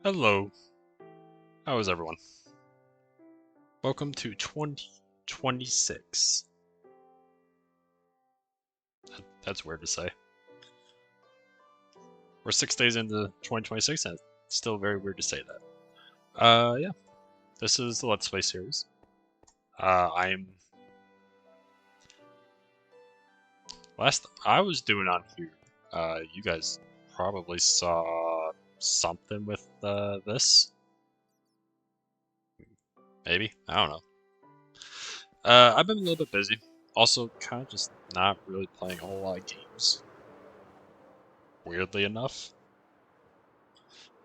Hello, how is everyone? Welcome to 2026. That's weird to say. We're 6 days into 2026 and it's still very weird to say that. Yeah, this is the Let's Play series. Last I was doing on here, you guys probably saw something with this. Maybe, I don't know. I've been a little bit busy. Also, kind of just not really playing a whole lot of games. Weirdly enough.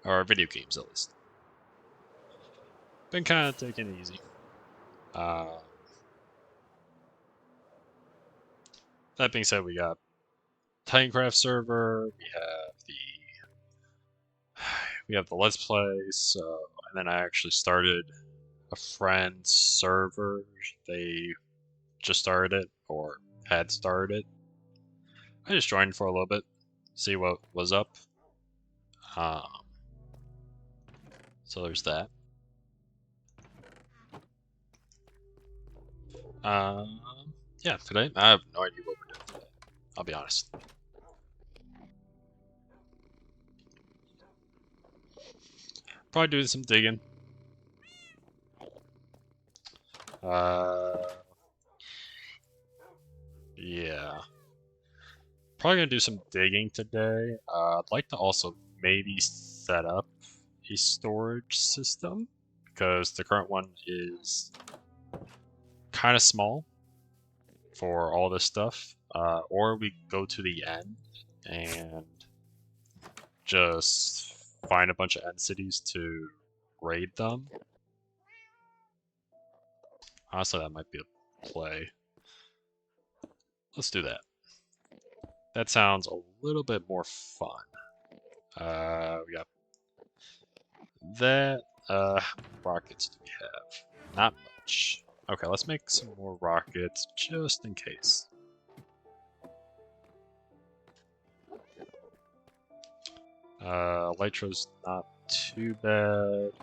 Or video games, at least. Been kind of taking it easy. That being said, we got Titancraft server, we have the Let's Play, and then I actually started a friend's server. They just started it, or had started it. I just joined for a little bit, see what was up. So there's that. Yeah, today I have no idea what we're doing today. I'll be honest. Probably doing some digging. Yeah. Probably gonna do some digging today. I'd like to also maybe set up a storage system because the current one is kind of small for all this stuff. Or we go to the end and just find a bunch of end cities to raid them. Honestly, that might be a play. Let's do that. That sounds a little bit more fun. We got that. Rockets do we have? Not much. Okay, let's make some more rockets just in case. Elytra's not too bad.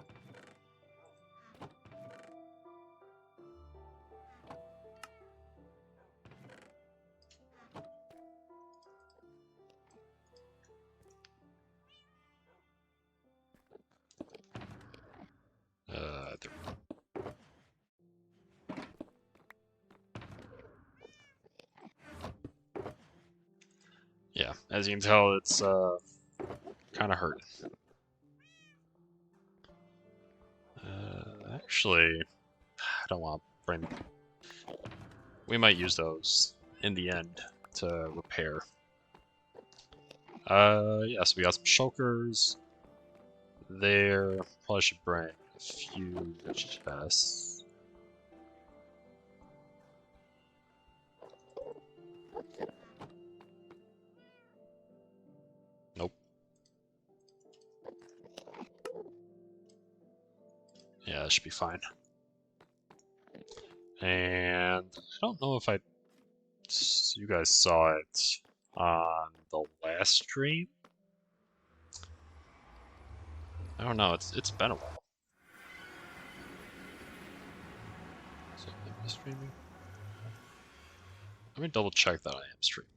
Yeah, as you can tell, it's kind of hurting. Actually, I don't want to bring. We might use those in the end to repair. Yeah, so we got some shulkers there. Probably should bring a few chests. Nope. Yeah, that should be fine. And I don't know if you guys saw it on the last stream. I don't know. It's been a while. So am I streaming? Let me double check that I am streaming.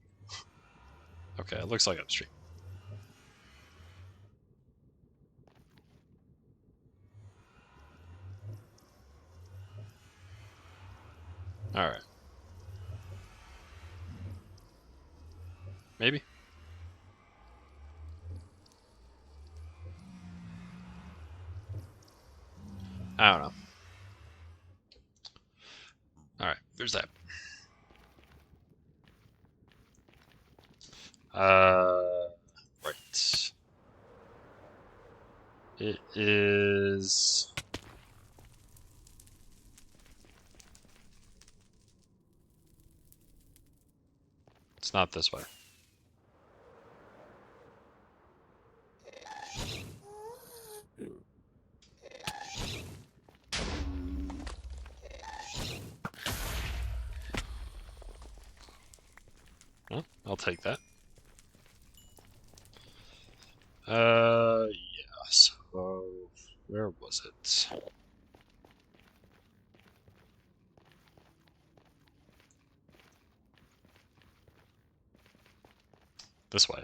Okay, it looks like I'm streaming. Alright. Maybe? I don't know. Alright, there's that. Right. It is... It's not this way. Well, I'll take that. Yeah, so... Where was it? This way.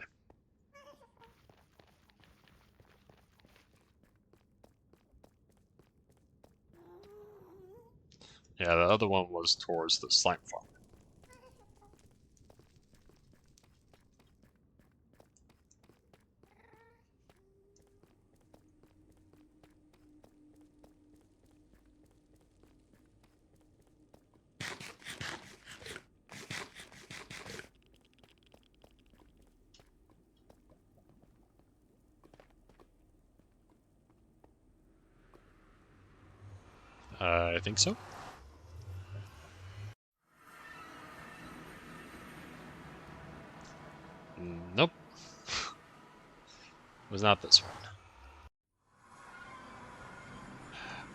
Yeah, the other one was towards the slime farm. I think so. Nope. It was not this one.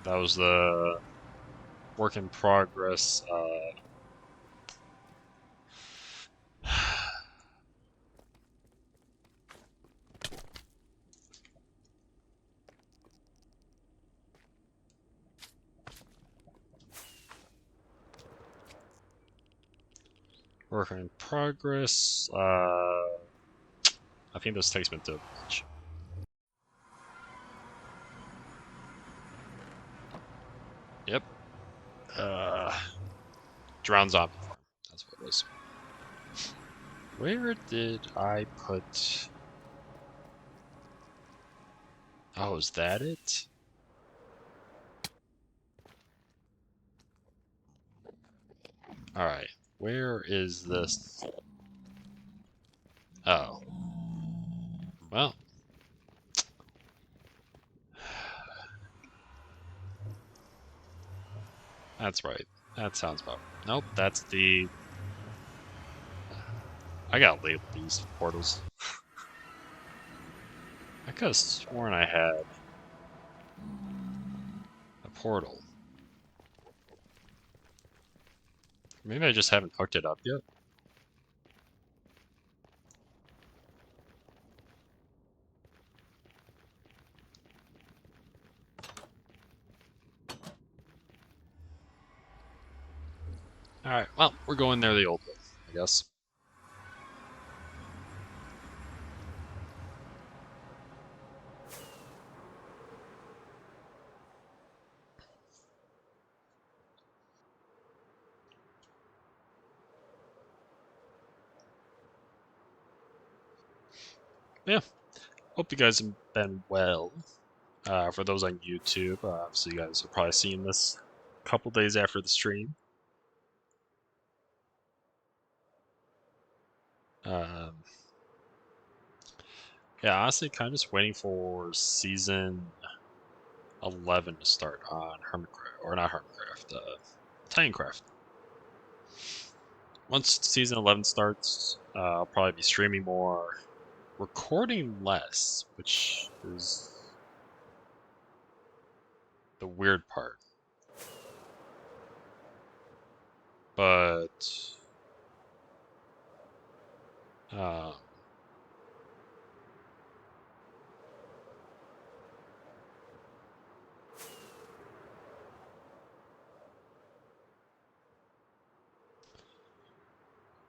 That was the work in progress. Work in progress. I think this takes me to a village. Yep. Drowned zombie farm. That's what it was. Where did I put... Oh, is that it? Alright. Where is this? Oh. Well. That's right. That sounds about right. Nope, that's the... I gotta label these portals. I could have sworn I had a portal. Maybe I just haven't hooked it up yet. Alright, well, we're going there the old way, I guess. Yeah, hope you guys have been well. For those on YouTube, so you guys have probably seen this a couple days after the stream. Um, yeah, honestly, kind of just waiting for season 11 to start on Hermitcraft, or not Hermitcraft, Titancraft. Once season 11 starts, I'll probably be streaming more, recording less, which is the weird part. But uh,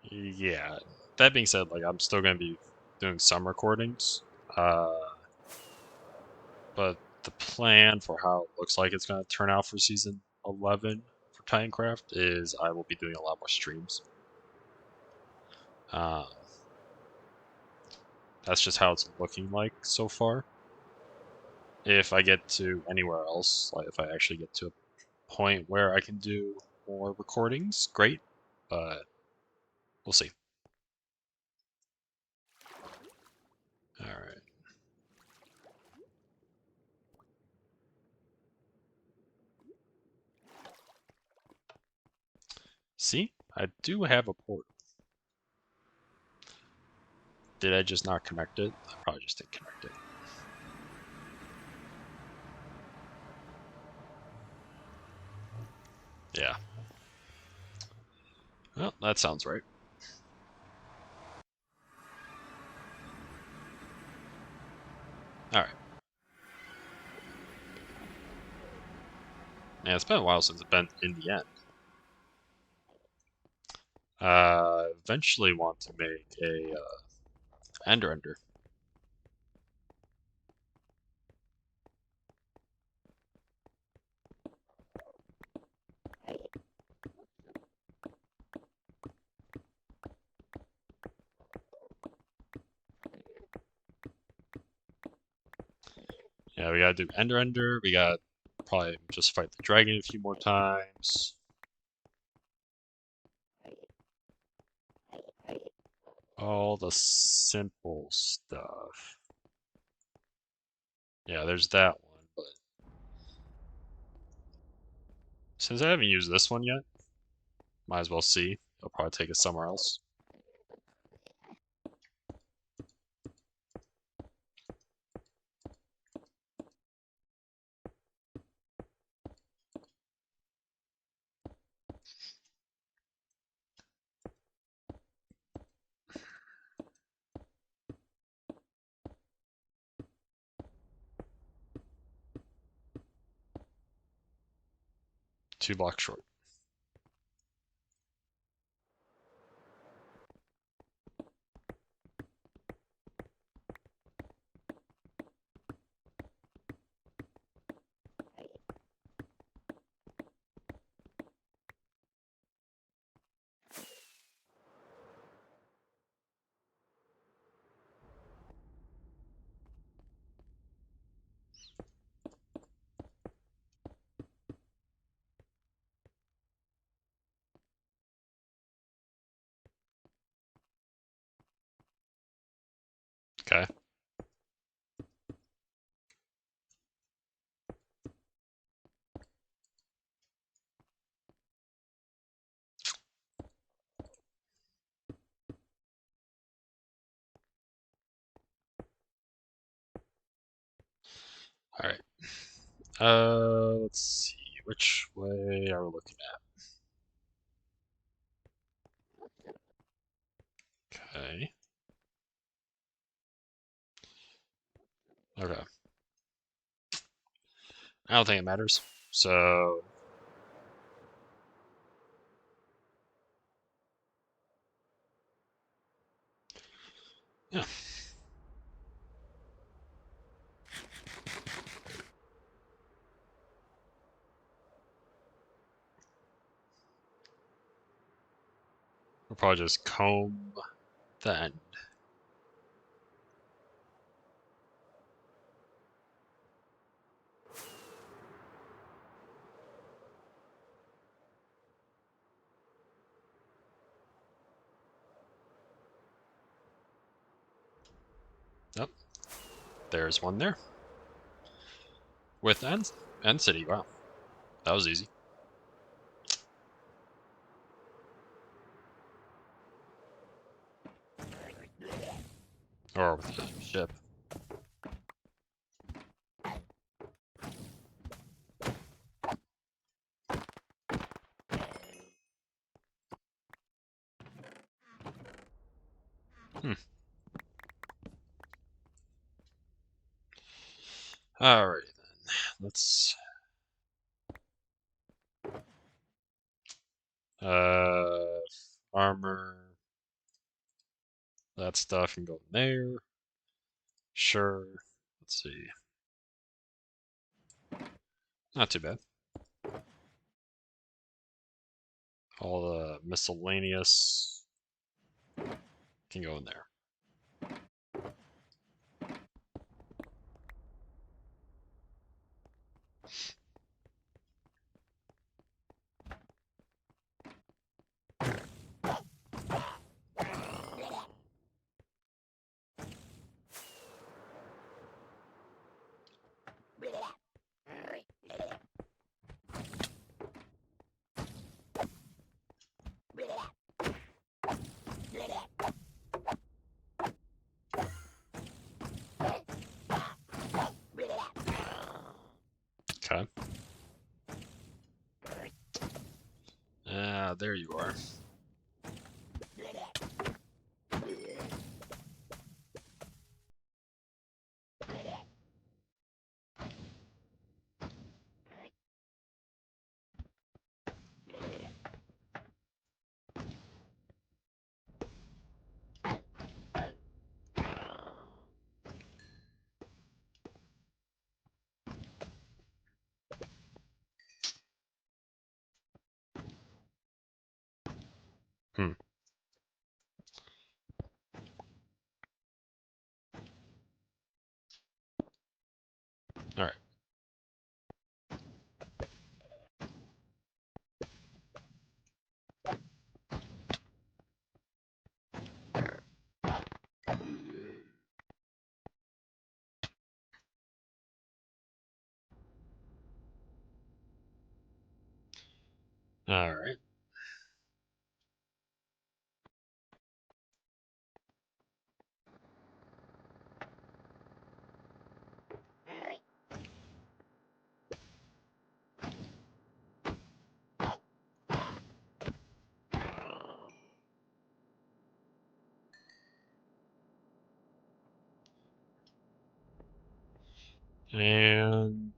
yeah, that being said, like I'm still gonna be doing some recordings, but the plan for how it looks like it's gonna turn out for season 11 for Titancraft is I will be doing a lot more streams. Uh, that's just how it's looking like so far. If I get to anywhere else, like if I actually get to a point where I can do more recordings, great, but we'll see. Alright. See? I do have a port. Did I just not connect it? I probably just didn't connect it. Yeah. Well, that sounds right. Alright. Yeah, it's been a while since it's been in the end. Eventually want to make a Ender Ender. Yeah, we gotta do Ender Ender. We got probably just fight the dragon a few more times. All the simple stuff. Yeah, there's that one, but since I haven't used this one yet, might as well see. I'll probably take it somewhere else. Two blocks short. Okay. All right. Let's see. Which way are we looking at? Okay. Okay. I don't think it matters. So, yeah. We'll probably just comb the end. Yep. There's one there. With end city. Wow. That was easy. Or with the ship. Hmm. Alright then. Let's uh armor. That stuff can go in there. Sure. Let's see. Not too bad. All the miscellaneous can go in there. Okay. Ah, there you are. Alright. Alright. And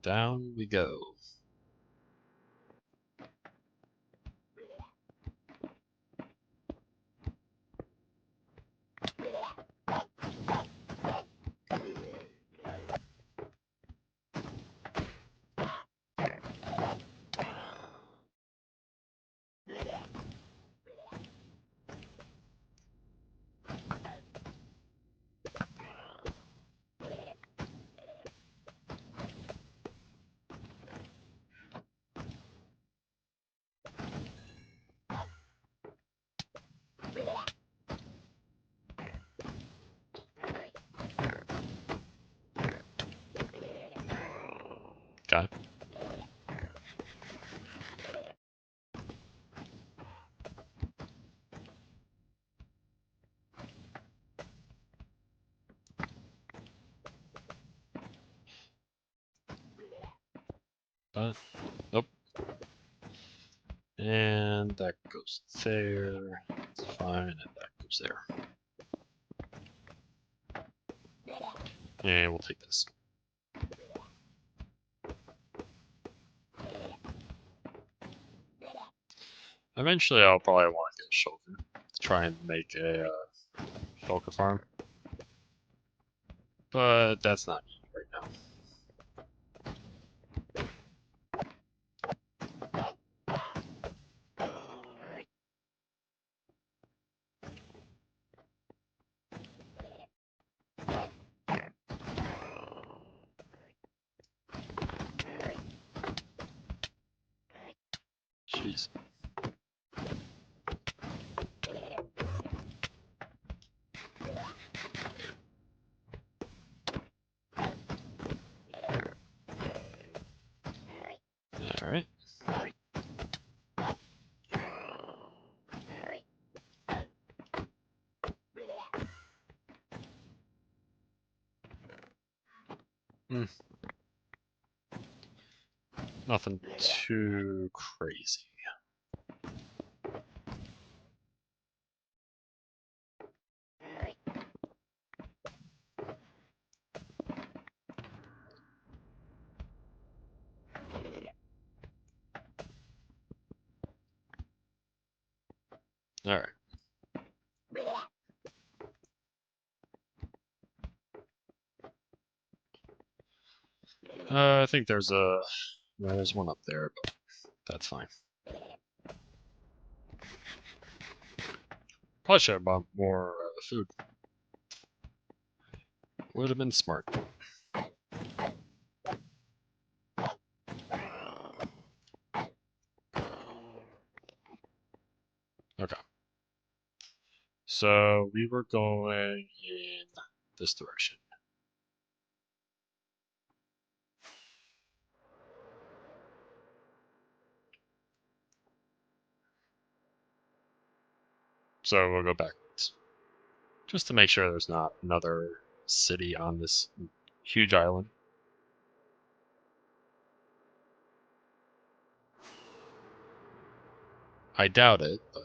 down we go. Okay. But nope. And that goes there. It's fine, and that goes there. And we'll take this. Eventually, I'll probably want to get a shulker to try and make a shulker farm, but that's not me right now. Jeez. All right. Nothing too crazy. All right. I think there's one up there, but that's fine. Probably should have bought more food. Would have been smart. Okay. So we were going in this direction. So we'll go backwards. Just to make sure there's not another city on this huge island. I doubt it, but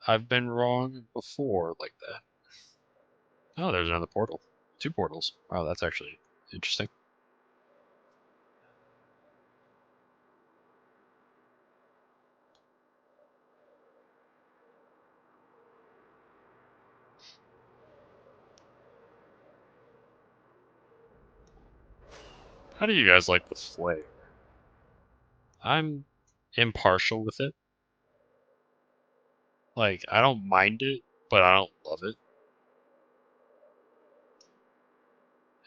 I've been wrong before like that. Oh, there's another portal. 2 portals. Wow, that's actually interesting. How do you guys like the flare? I'm impartial with it. Like, I don't mind it, but I don't love it.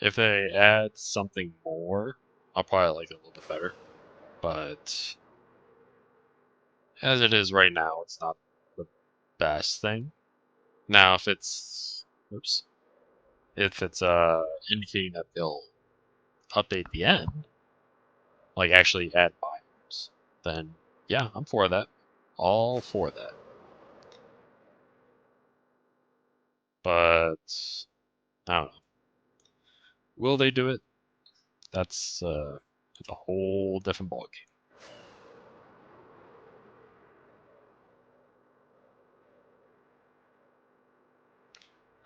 If they add something more, I'll probably like it a little bit better. But as it is right now, it's not the best thing. Now, if it's, oops, if it's indicating that they'll update the end, like actually add biomes, then yeah, I'm for that. All for that. But I don't know. Will they do it? That's a whole different ballgame.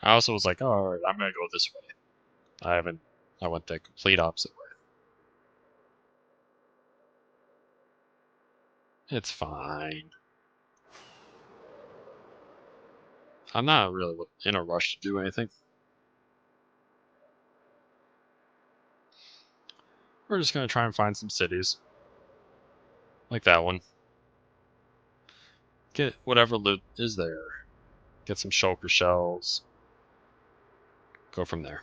I also was like, oh, all right, I'm gonna go this way. I went the complete opposite way. It's fine. I'm not really in a rush to do anything. We're just gonna try and find some cities. Like that one. Get whatever loot is there. Get some shulker shells. Go from there.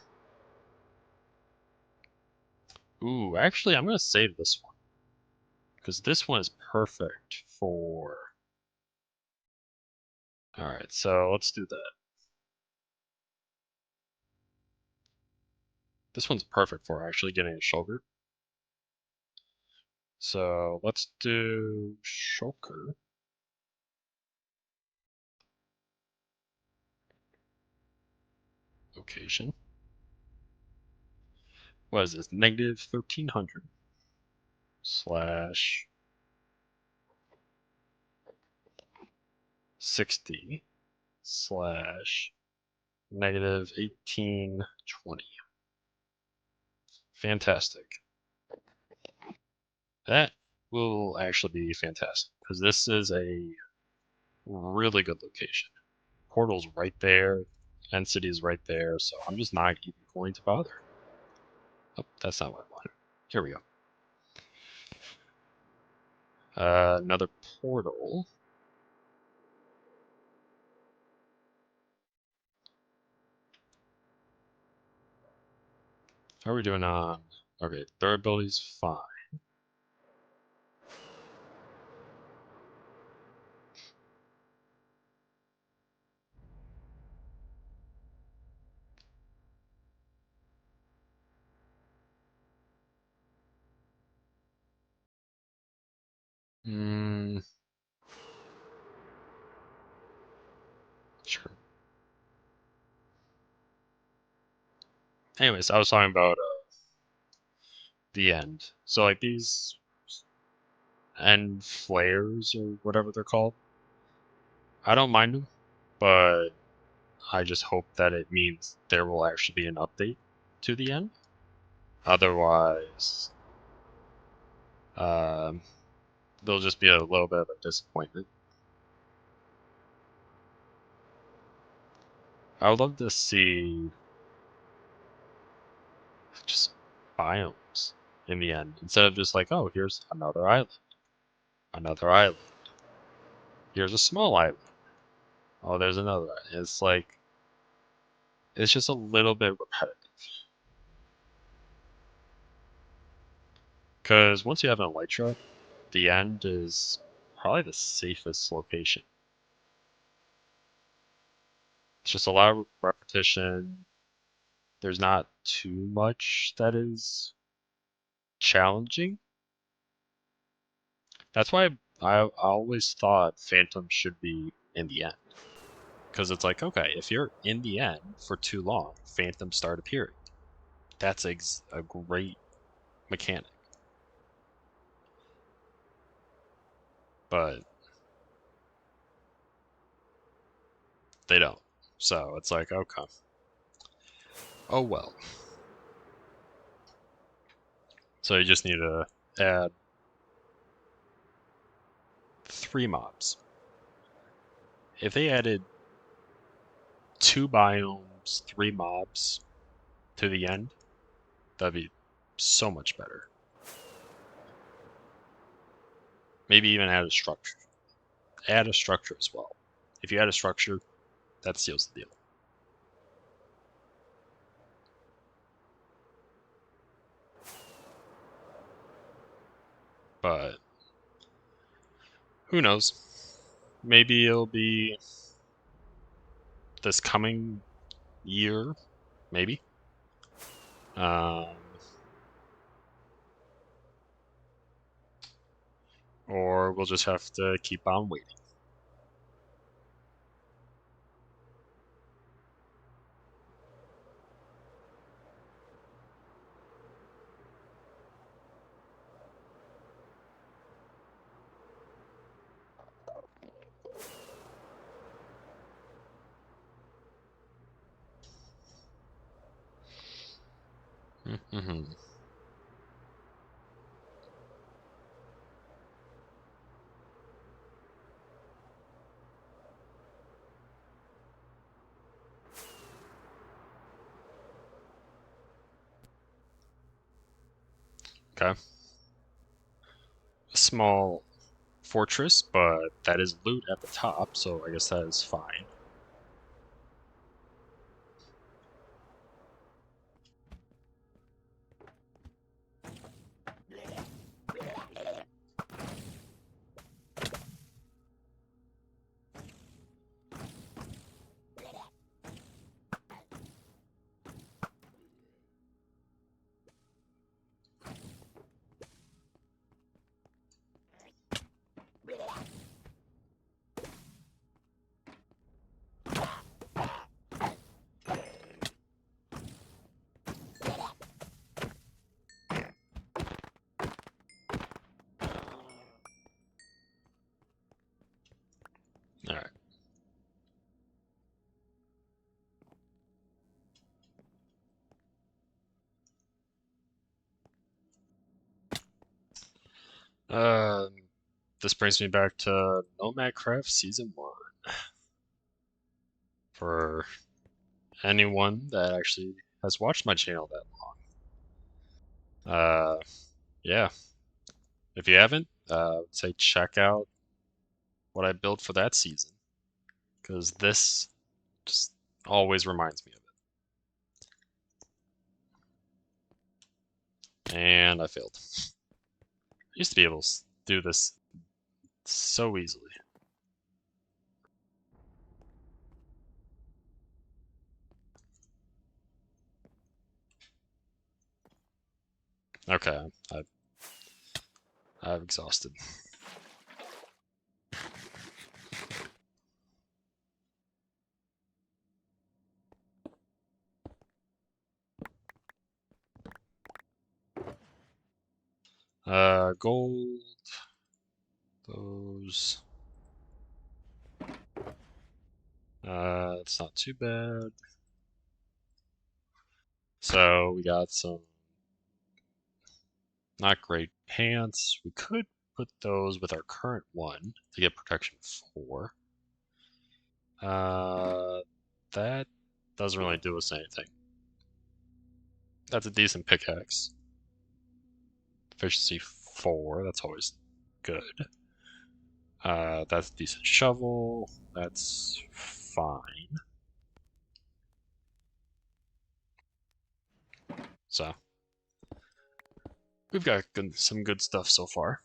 Ooh, actually, I'm gonna save this one. Because this one is perfect for... Alright, so let's do that. This one's perfect for actually getting a shulker. So let's do shulker. Location. What is this? Negative 1300 slash 60 slash negative 1820. Fantastic. That will actually be fantastic because this is a really good location. Portal's right there, End City's right there, so I'm just not even going to bother. Oh, that's not what I wanted. Here we go. Another portal. How are we doing on... Okay, their ability's fine. Hmm. Sure. Anyways, I was talking about the end. So like these end flares or whatever they're called, I don't mind them, but I just hope that it means there will actually be an update to the end. Otherwise, um, there'll just be a little bit of a disappointment. I would love to see just biomes in the end instead of just like, oh, here's another island, another island. Here's a small island. Oh, there's another island. It's like it's just a little bit repetitive. Because once you have an elytra, the end is probably the safest location. It's just a lot of repetition. There's not too much that is challenging. That's why I always thought Phantom should be in the end. Because it's like, okay, if you're in the end for too long, Phantoms start appearing. That's a great mechanic. But they don't. So it's like, okay. Oh well. So you just need to add 3 mobs. If they added 2 biomes, 3 mobs to the end, that'd be so much better. Maybe even add a structure. Add a structure as well. If you add a structure, that seals the deal. but who knows? Maybe it'll be this coming year, maybe. Or we'll just have to keep on waiting. Mm-hmm. Okay. A small fortress, but that is loot at the top, so I guess that is fine. Alright. This brings me back to Nomadcraft Season 1. For anyone that actually has watched my channel that long. Yeah. If you haven't, say check out what I built for that season. Because this just always reminds me of it. And I failed. I used to be able to do this so easily. Okay, I've exhausted. Gold. Those. It's not too bad. So we got some not great pants. We could put those with our current one to get protection 4. That doesn't really do us anything. That's a decent pickaxe. Efficiency 4, that's always good. That's a decent shovel. That's fine. So, we've got some good stuff so far.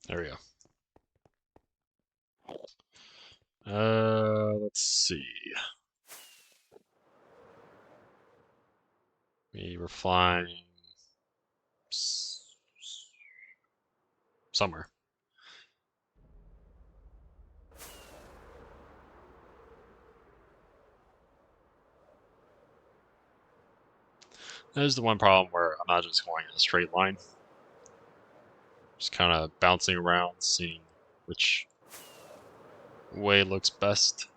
There we go. Let's see. We were flying somewhere. That is the one problem where I'm not just going in a straight line. Just kind of bouncing around, seeing which way looks best.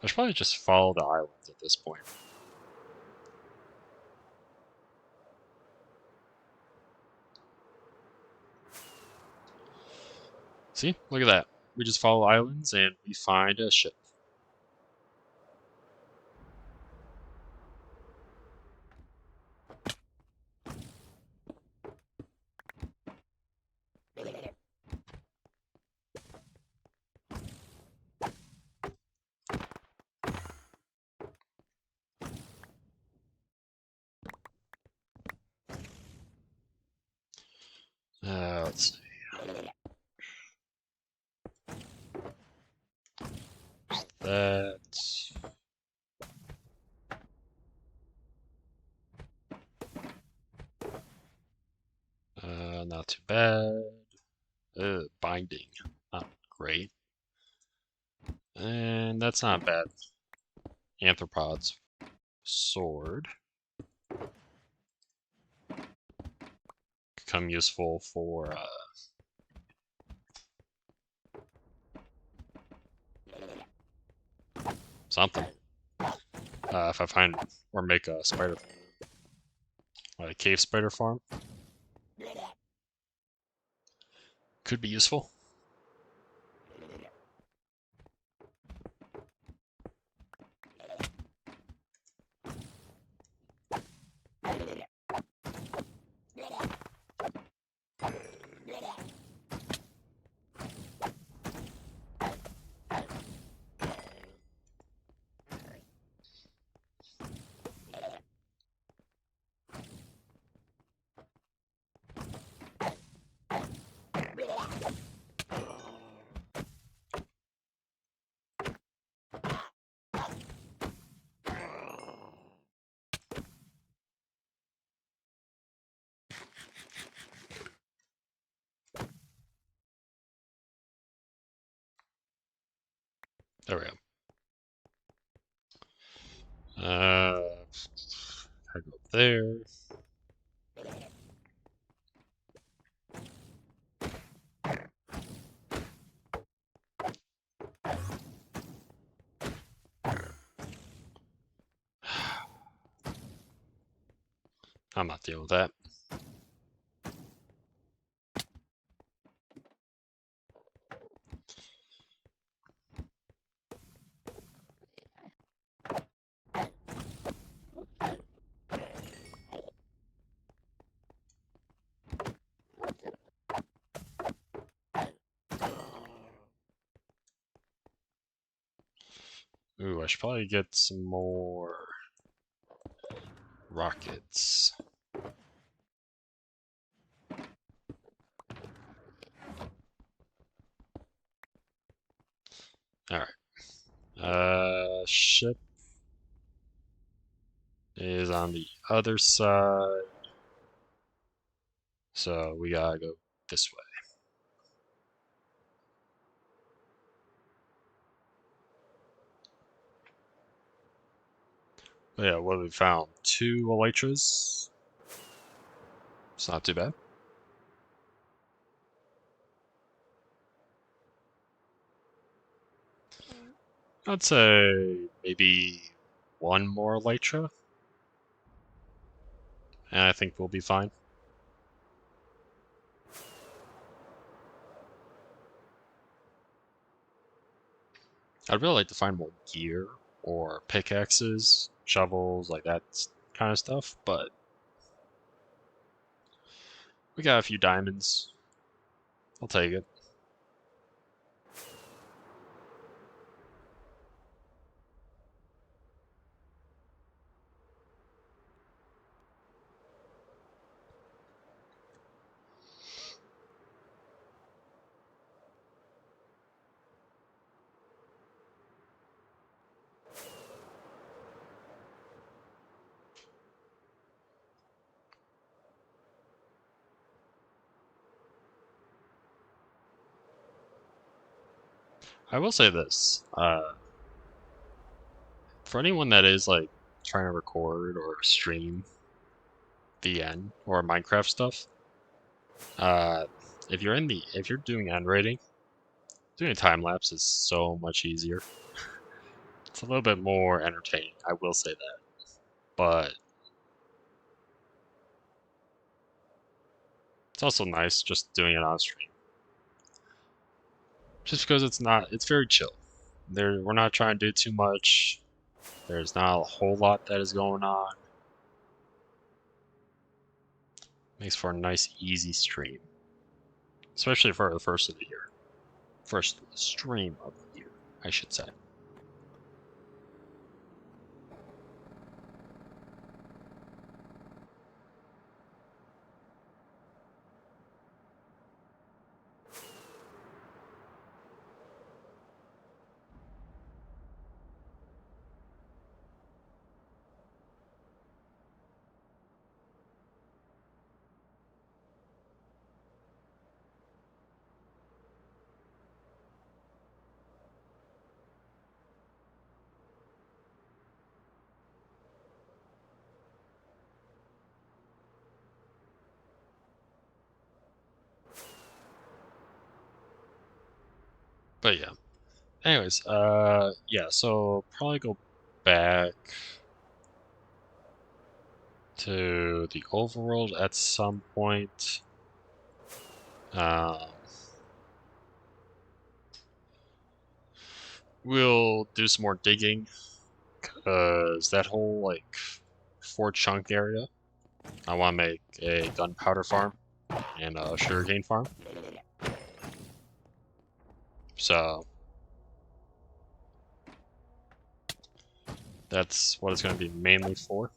I should probably just follow the islands at this point. See, look at that. We just follow islands and we find a ship. Let's see. That. Not too bad. Binding. Not great. And that's not bad. Arthropods. Sword. Become useful for something. If I find or make a spider, a cave spider farm, could be useful. There we go. I go up there. I'm not dealing with that. Ooh, I should probably get some more rockets. Alright. Ship is on the other side. So we gotta go this way. But yeah, what have we found? 2 elytras. It's not too bad. I'd say maybe 1 more elytra. And I think we'll be fine. I'd really like to find more gear or pickaxes, shovels, like that kind of stuff, but we got a few diamonds. I'll take it. I will say this. For anyone that is like trying to record or stream VN or Minecraft stuff, uh, if you're doing end rating, doing a time lapse is so much easier. It's a little bit more entertaining, I will say that. But it's also nice just doing it on stream. Just because it's very chill. We're not trying to do too much. There's not a whole lot that is going on. Makes for a nice, easy stream. Especially for the first of the year. First stream of the year, I should say. But yeah. Anyways, yeah, so probably go back to the overworld at some point. We'll do some more digging, because that whole, like, Fort Chunk area, I want to make a gunpowder farm and a sugarcane farm. So, that's what it's going to be mainly for.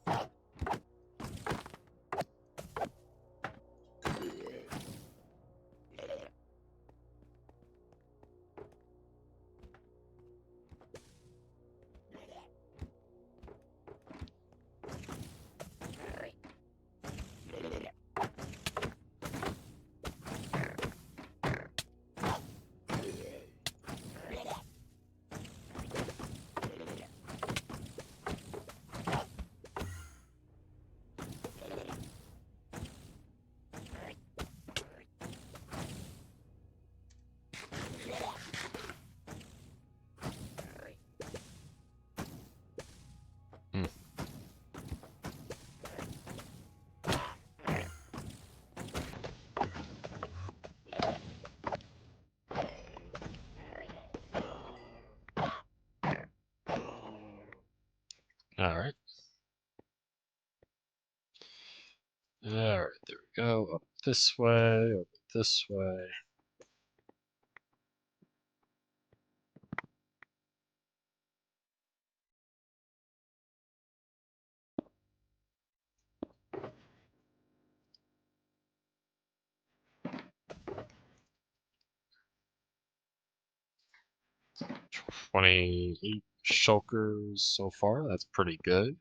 Alright. Alright, there we go. Up this way, up this way. $28 shulkers so far. That's pretty good.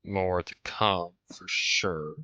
More to come for sure.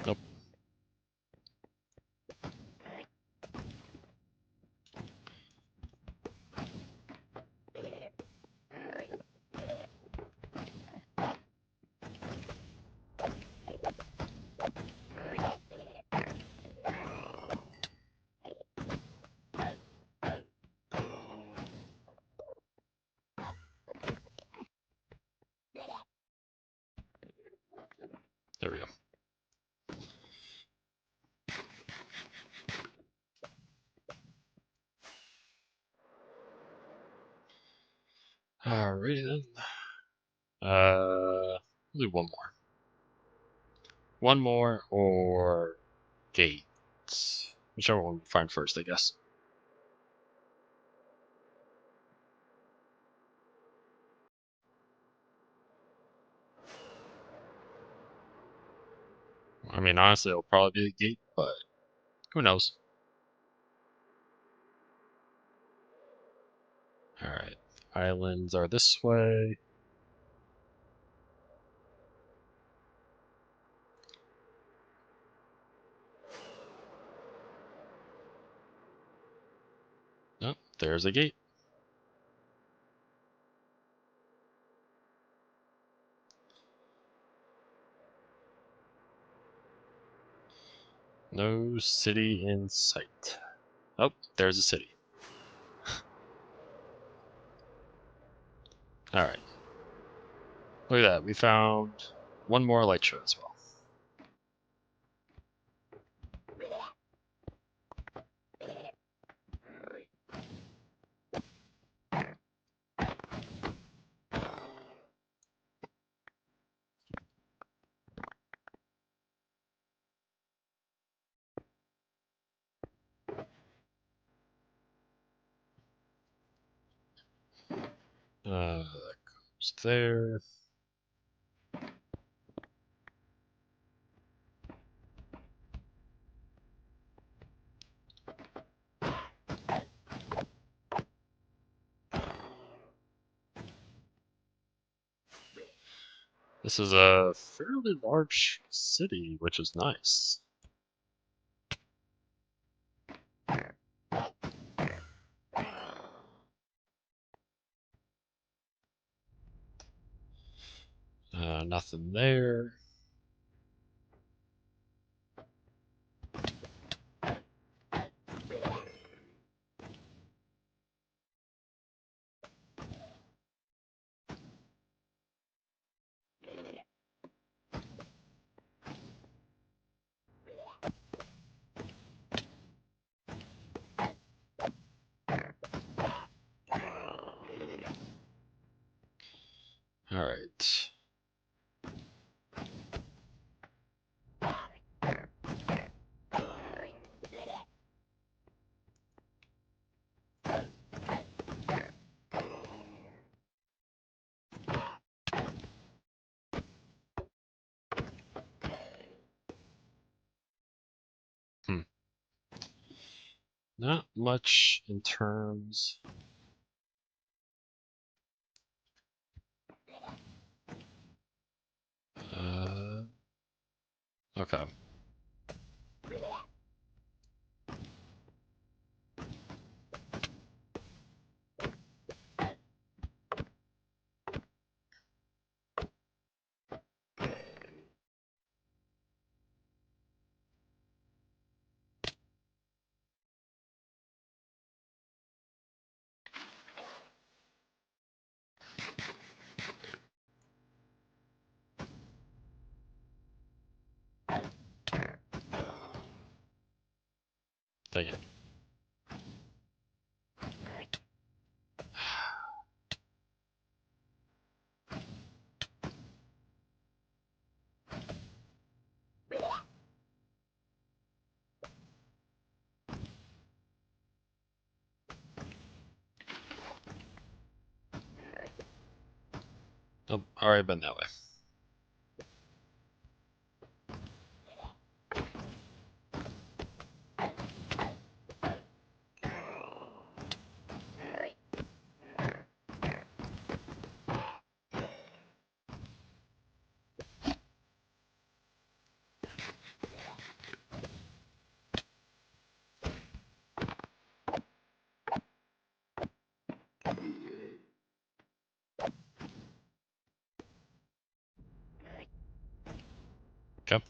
Nope. There we go. Alrighty then. We'll do one more. One more or gates. Whichever one we find first, I guess. I mean, honestly, it'll probably be the gate, but who knows? Alright. Islands are this way. Oh, there's a gate. No city in sight. Oh, there's a city. Alright. Look at that. We found one more light show as well. That goes there. This is a fairly large city, which is nice. Nothing there. Alright. Not much in terms. Okay. Dang it. Oh, already been that way. Okay.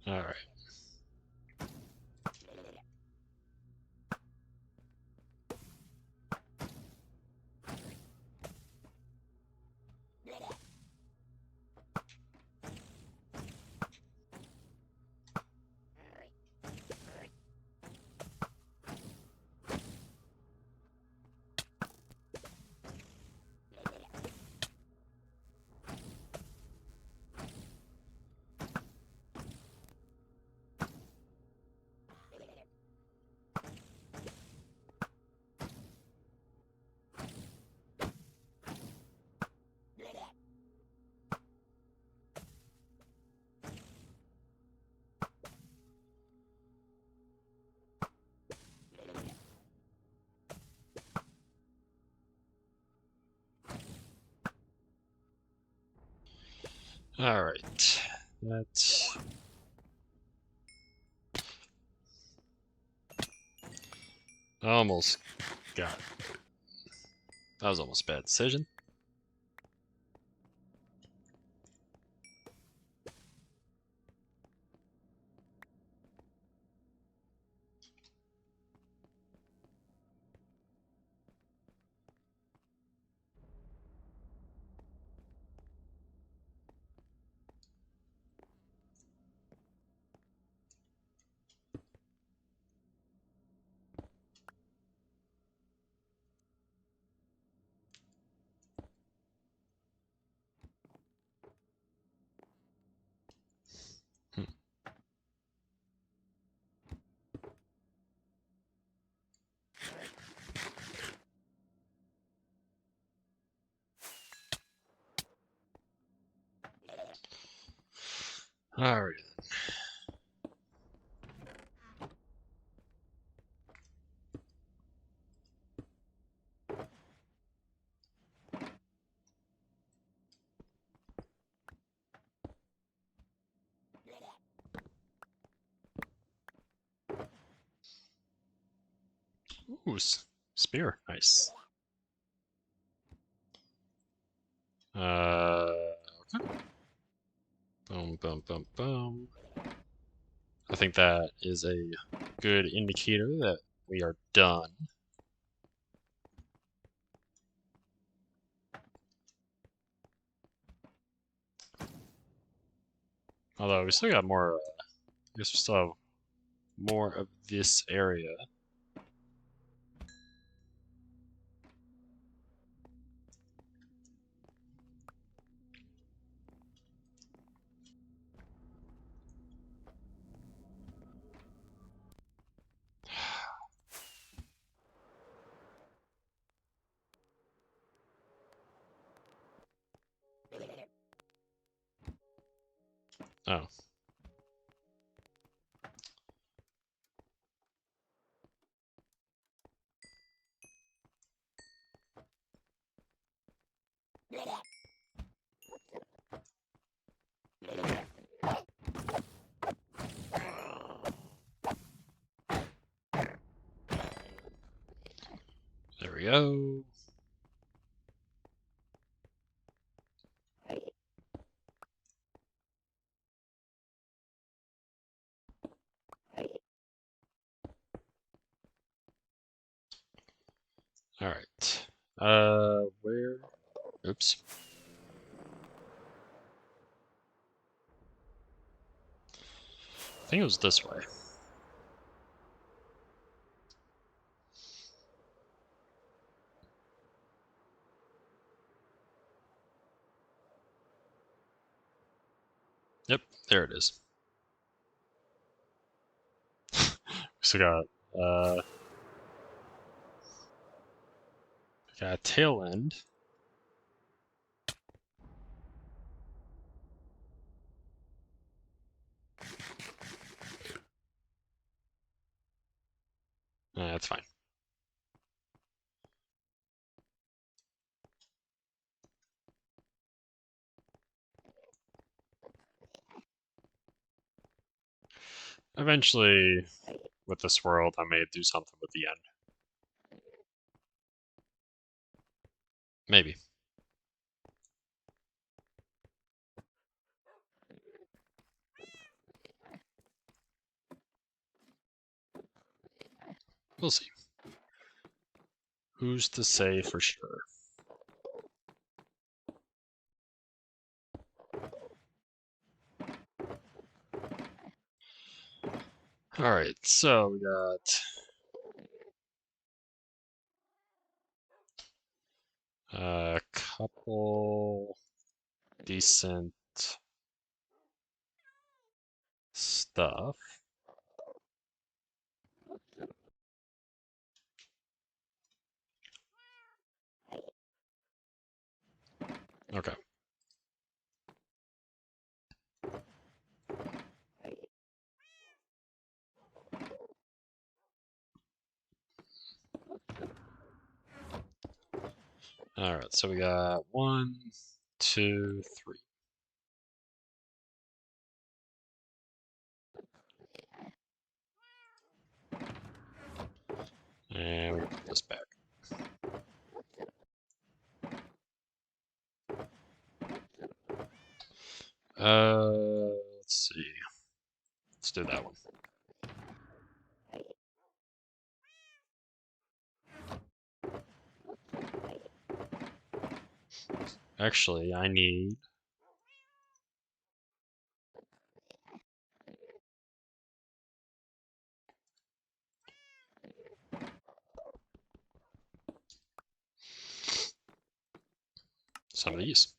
Alright. Alright. That's... almost got it. That was almost a bad decision. Alright. Ooh, spear. Nice. Okay. Boom, boom, boom, boom. I think that is a good indicator that we are done. Although we still got more, I guess we still have more of this area. Oh. There we go. Alright. Where? Oops. I think it was this way. Yep, there it is. So got a tail end. That's fine. Eventually, with this world, I may do something with the end. Maybe. We'll see. Who's to say for sure? Alright, so we got a couple decent stuff. Okay. Alright, so we got 1, 2, 3. And we put this back. Let's see. Let's do that one. Actually, I need some of these.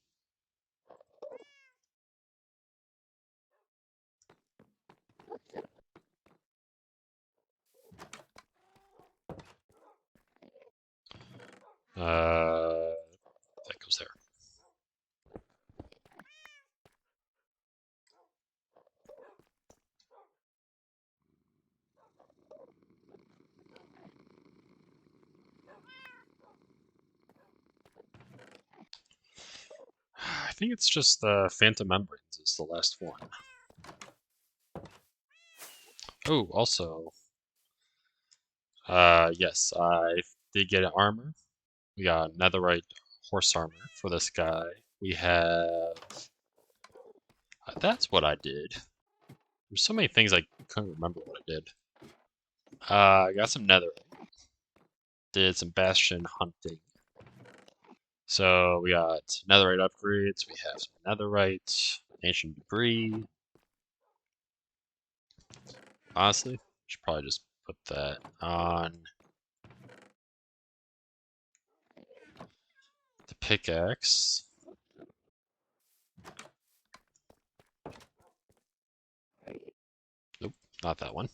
That goes there. I think it's just Phantom Membranes is the last one. Oh, also, yes, I did get an armor. We got netherite horse armor for this guy. We have... that's what I did. There's so many things I couldn't remember what I did. I got some netherite. Did some bastion hunting. So we got netherite upgrades. We have some netherite, ancient debris. Honestly, should probably just put that on the pickaxe. Nope, not that one.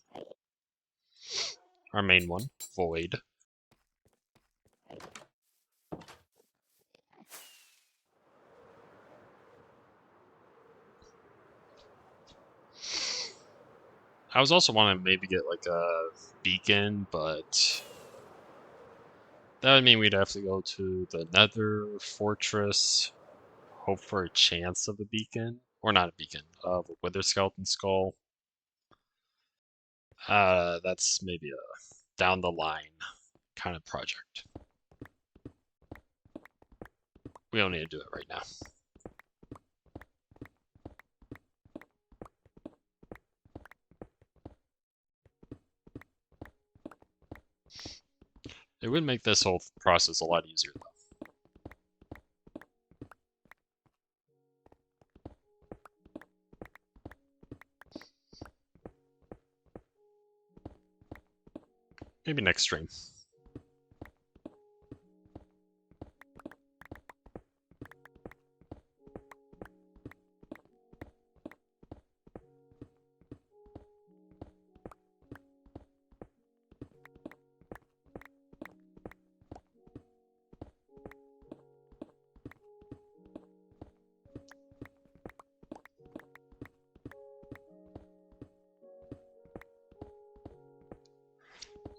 Our main one, void. I was also wanting to maybe get like a beacon, but that would mean we'd have to go to the Nether Fortress, hope for a chance of a beacon, or not a beacon, of a Wither Skeleton Skull. That's maybe a down the line kind of project. We don't need to do it right now. It would make this whole process a lot easier, though. Maybe next stream.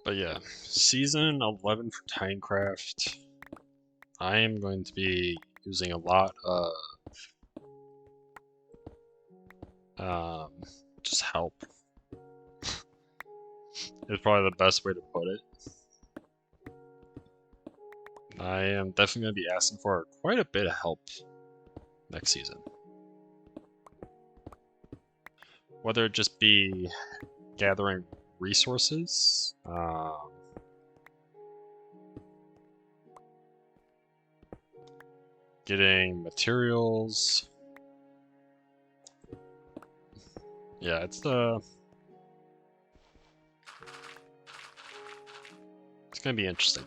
But yeah, season 11 for Tinecraft. I am going to be using a lot of just help. Is probably the best way to put it. I am definitely going to be asking for quite a bit of help next season. Whether it just be gathering resources, getting materials. Yeah, it's gonna be interesting.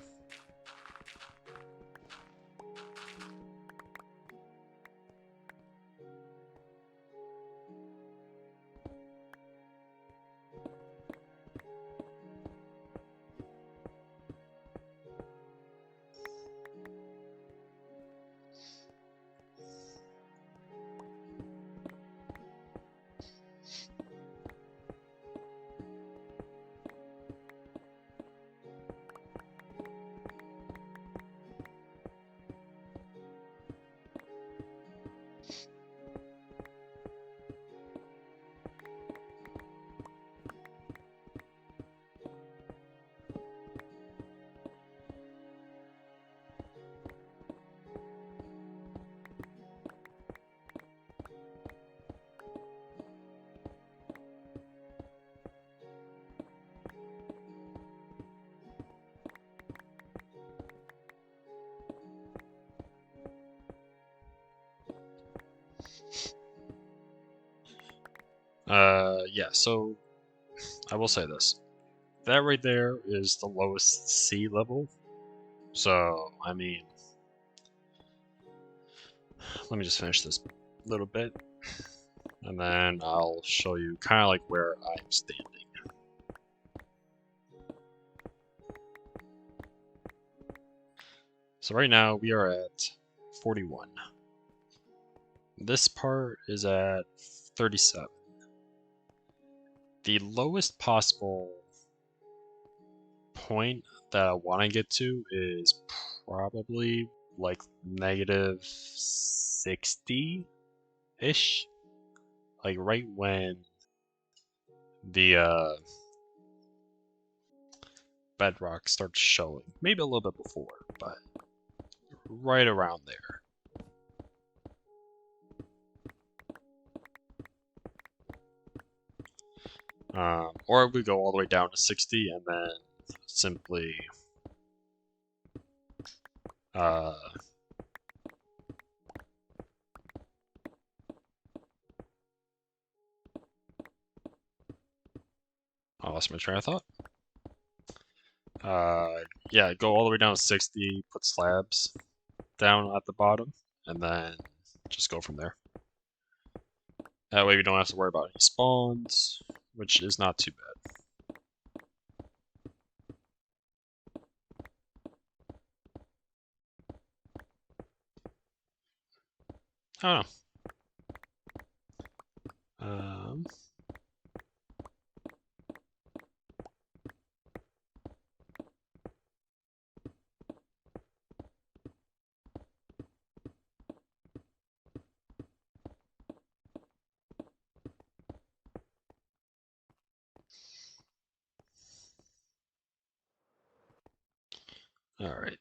Yeah, so I will say this. That right there is the lowest sea level. So, I mean, let me just finish this little bit, and then I'll show you kind of like where I'm standing. So right now we are at 41. This part is at 37. The lowest possible point that I want to get to is probably like negative 60-ish. Like right when the bedrock starts showing. Maybe a little bit before, but right around there. Or we go all the way down to 60 and then simply I lost my train of thought. Yeah, go all the way down to 60, put slabs down at the bottom, and then just go from there. That way we don't have to worry about any spawns, which is not too bad. I don't know. All right.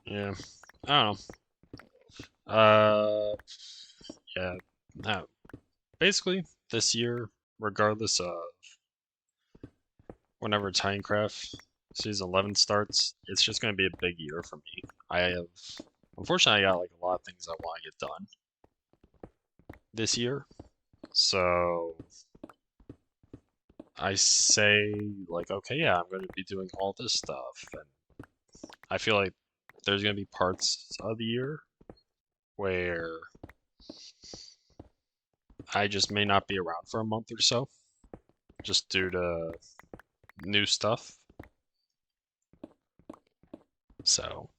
Yeah, I don't know. Yeah. Now, basically, this year, regardless of whenever Tinecraft season 11 starts, it's just going to be a big year for me. Unfortunately, I got like a lot of things I want to get done this year. So I say like, okay, yeah, I'm going to be doing all this stuff, and I feel like there's going to be parts of the year where I just may not be around for a month or so, just due to new stuff. So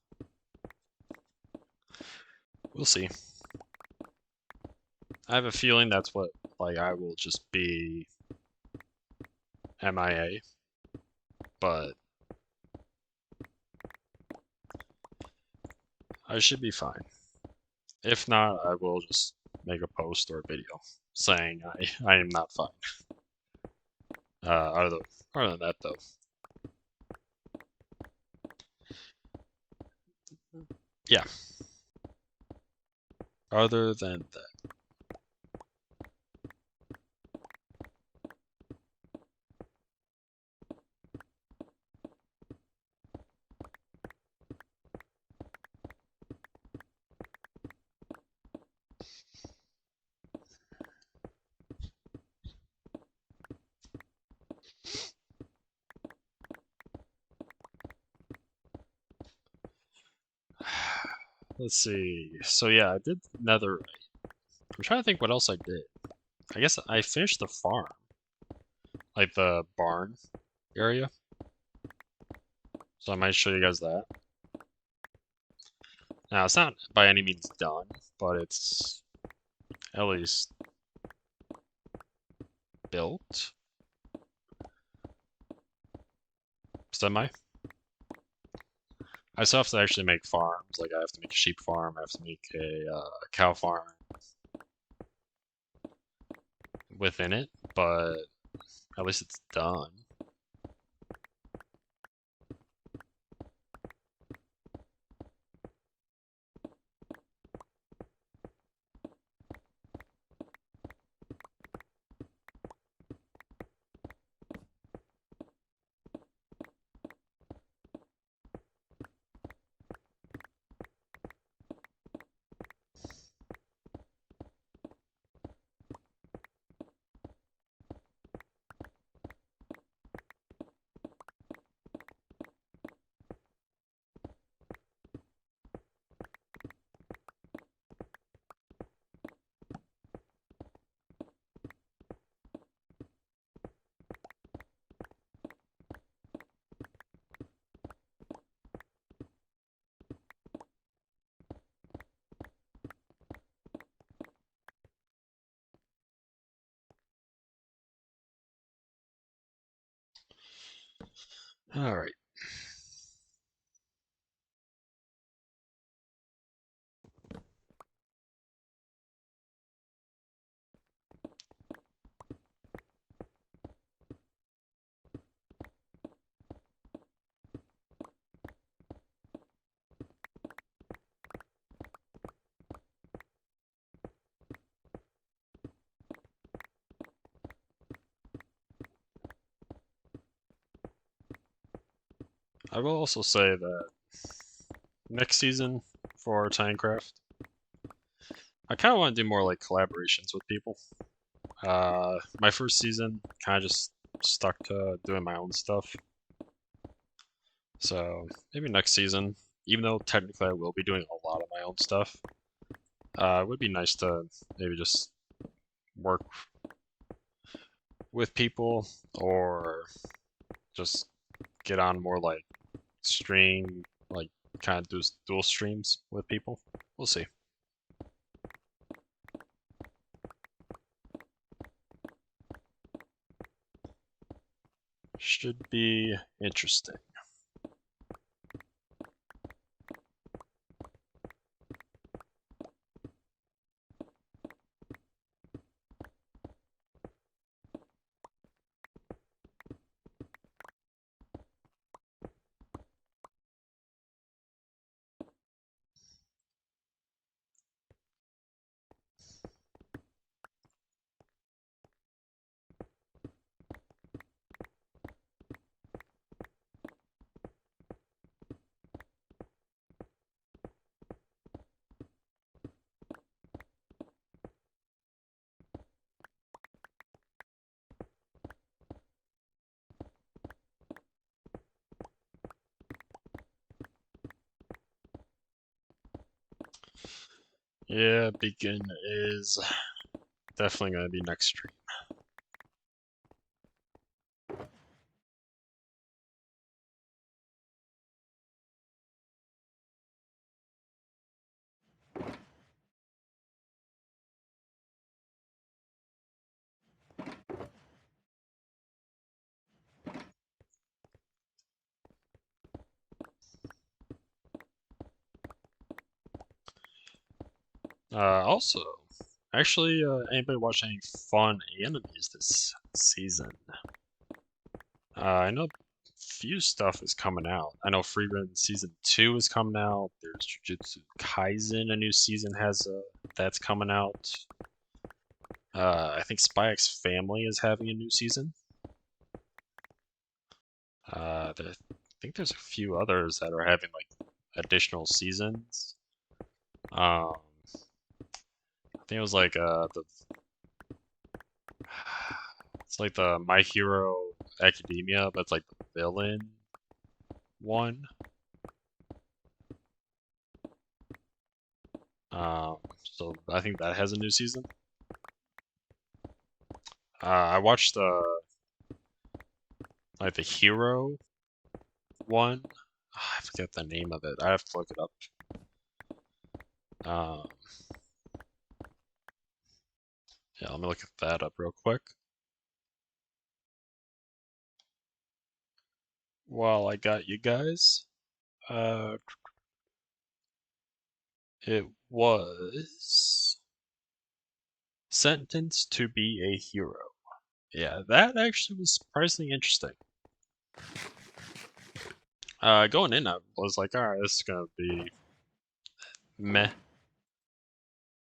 we'll see. I have a feeling that's what like I will just be MIA, but I should be fine. If not, I will just make a post or a video saying I am not fine. Other than that, though, yeah. Other than that, let's see. So yeah, I did Netherite. I'm trying to think what else I did. I guess I finished the farm, like the barn area. So I might show you guys that. Now it's not by any means done, but it's at least built. Semi. I still have to actually make farms. Like I have to make a sheep farm. I have to make a cow farm within it, but at least it's done. All right. I will also say that next season for Tinecraft, I kind of want to do more like collaborations with people. My first season kind of just stuck to doing my own stuff. So maybe next season, even though technically I will be doing a lot of my own stuff, it would be nice to maybe just work with people or just get on more like stream, like kind of do dual streams with people. We'll see. Should be interesting. Yeah, Beacon is definitely gonna be next stream. Also, actually, anybody watch any fun animes this season? I know few stuff is coming out. I know Frieren season 2 is coming out. There's Jujutsu Kaisen, a new season has that's coming out. I think Spy X Family is having a new season. I think there's a few others that are having like additional seasons. I think it was like the it's like the My Hero Academia, but it's like the villain one. So I think that has a new season. I watched the like the Hero one. I forget the name of it. I have to look it up. Um, yeah, let me look that up real quick. While I got you guys, uh, it was Sentenced to be a Hero. Yeah, that actually was surprisingly interesting. Going in, I was like, alright, this is gonna be meh,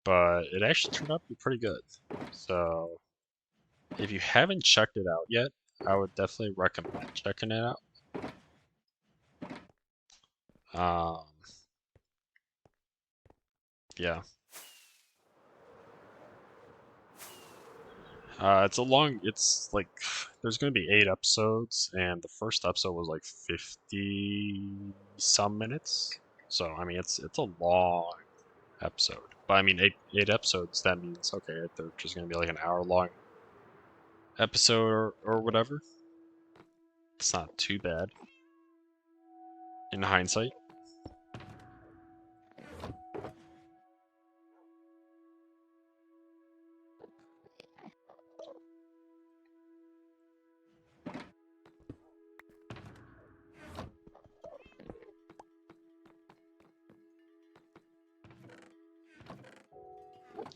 but it actually turned out to be pretty good. So, if you haven't checked it out yet, I would definitely recommend checking it out. Um, yeah. It's like, there's gonna be 8 episodes, and the first episode was like 50 some minutes. So, I mean, it's a long episode. But I mean, eight episodes, that means, okay, they're just gonna be like an hour long episode or whatever. It's not too bad in hindsight.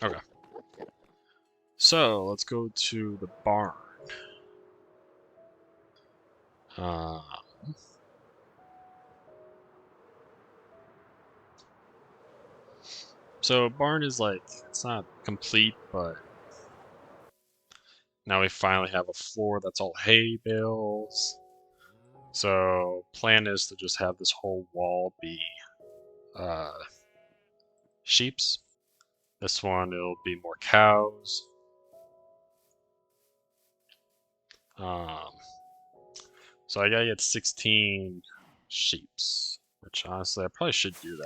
Okay. So, let's go to the barn. Uh, so, barn is like, it's not complete, but now we finally have a floor that's all hay bales. So, plan is to just have this whole wall be uh, sheeps. This one, it'll be more cows. Um, so I gotta get 16 sheeps, which honestly I probably should do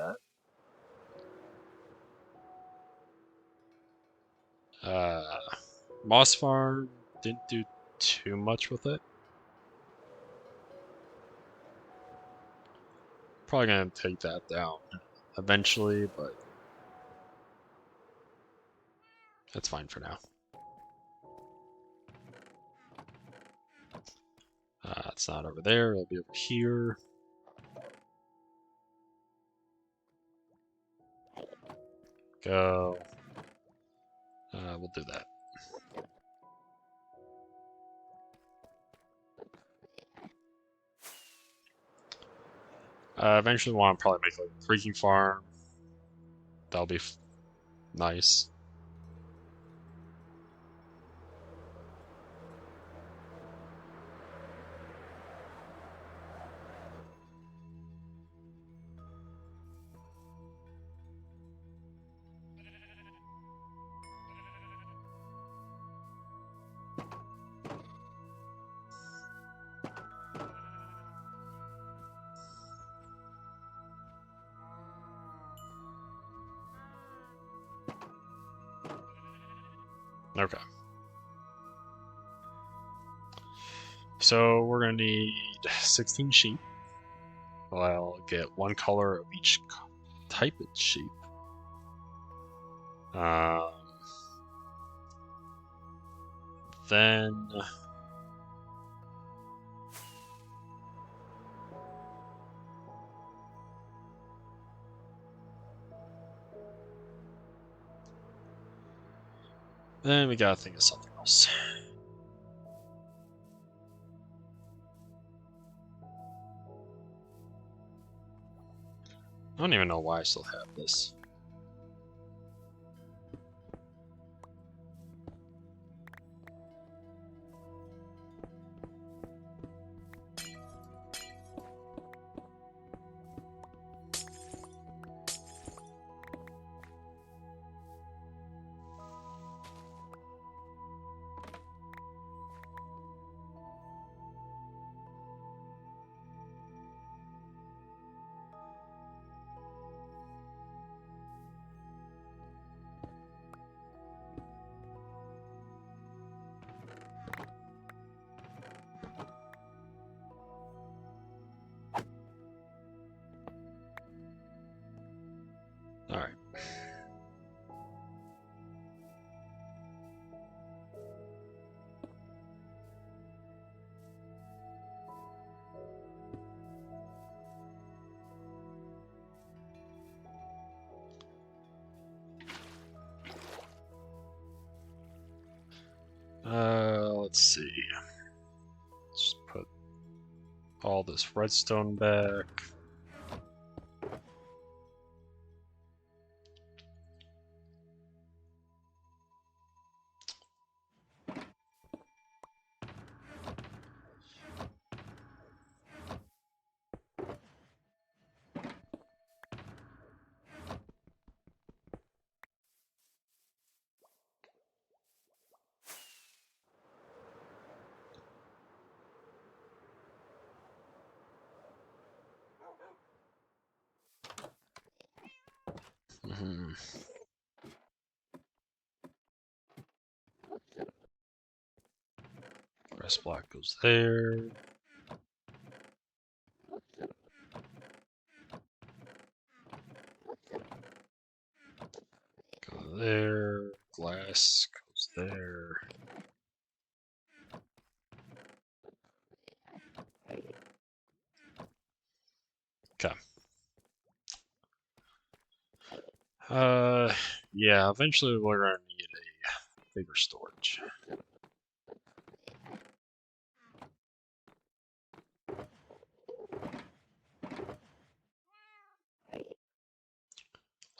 that. Moss Farm didn't do too much with it. Probably gonna take that down eventually, but that's fine for now. It's not over there, it'll be over here. Go. We'll do that. Eventually want to probably make like a freaking farm. That'll be nice. Okay. So we're gonna need 16 sheep. Well, I'll get one color of each type of sheep. Then we gotta think of something else. I don't even know why I still have this. Alright. Let's see. Let's put all this redstone back. Mm-hmm. Grass block goes there. Go there. Glass goes there. Okay. Yeah, eventually we're gonna need a bigger storage.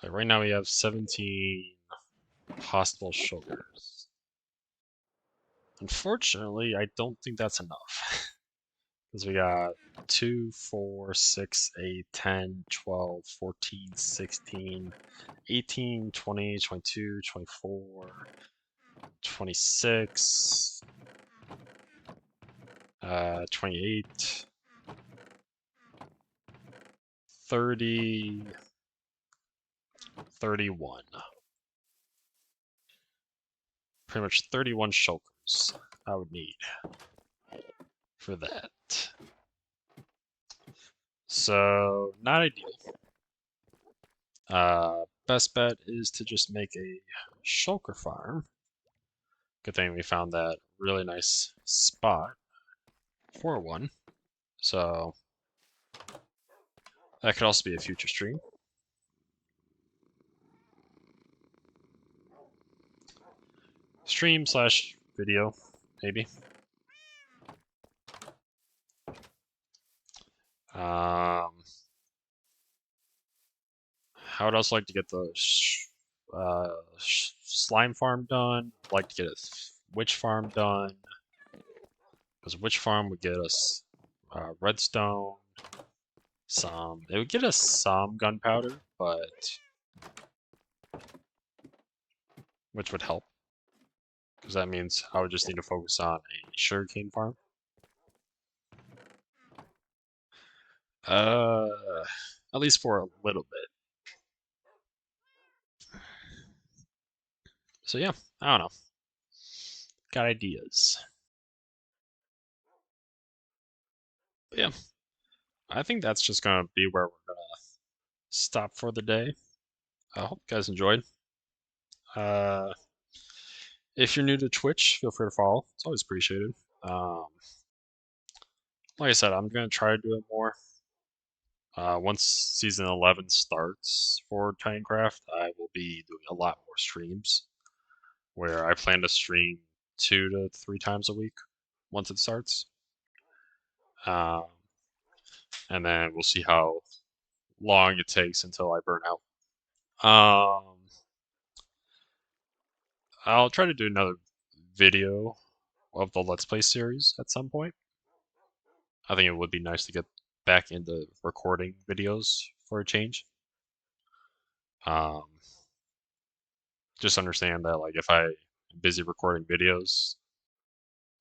Like right now we have 17 possible sugars. Unfortunately, I don't think that's enough. Because we got 2, 4, 6, 8, 10, 12, 14, 16, 18, 20, 22, 24, 26, 28, 30, 31. Pretty much 31 shulkers I would need for that. So, not ideal. Best bet is to just make a shulker farm. Good thing we found that really nice spot for one. So, that could also be a future stream. Stream slash video, maybe. How would I also like to get the slime farm done? I'd like to get a witch farm done. Because witch farm would get us redstone, it would get us some gunpowder, but which would help. Because that means I would just need to focus on a sugarcane farm. At least for a little bit. So yeah, I don't know. got ideas. But yeah, I think that's just gonna be where we're gonna stop for the day. I hope you guys enjoyed. Uh, if you're new to Twitch, feel free to follow. It's always appreciated. Um, like I said, I'm gonna try to do it more. Once season 11 starts for Tinecraft, I will be doing a lot more streams where I plan to stream 2 to 3 times a week once it starts. Um, and then we'll see how long it takes until I burn out. I'll try to do another video of the Let's Play series at some point. I think it would be nice to get back into recording videos for a change. Um, just understand that like if I'm busy recording videos,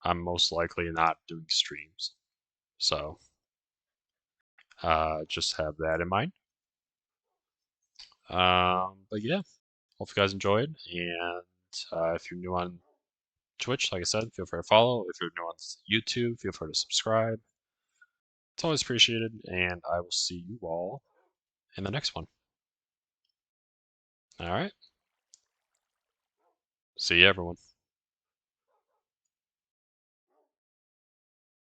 I'm most likely not doing streams. So just have that in mind. But yeah, hope you guys enjoyed. And if you're new on Twitch, like I said, feel free to follow. If you're new on YouTube, feel free to subscribe. It's always appreciated. And I will see you all in the next one. All right. See you, everyone.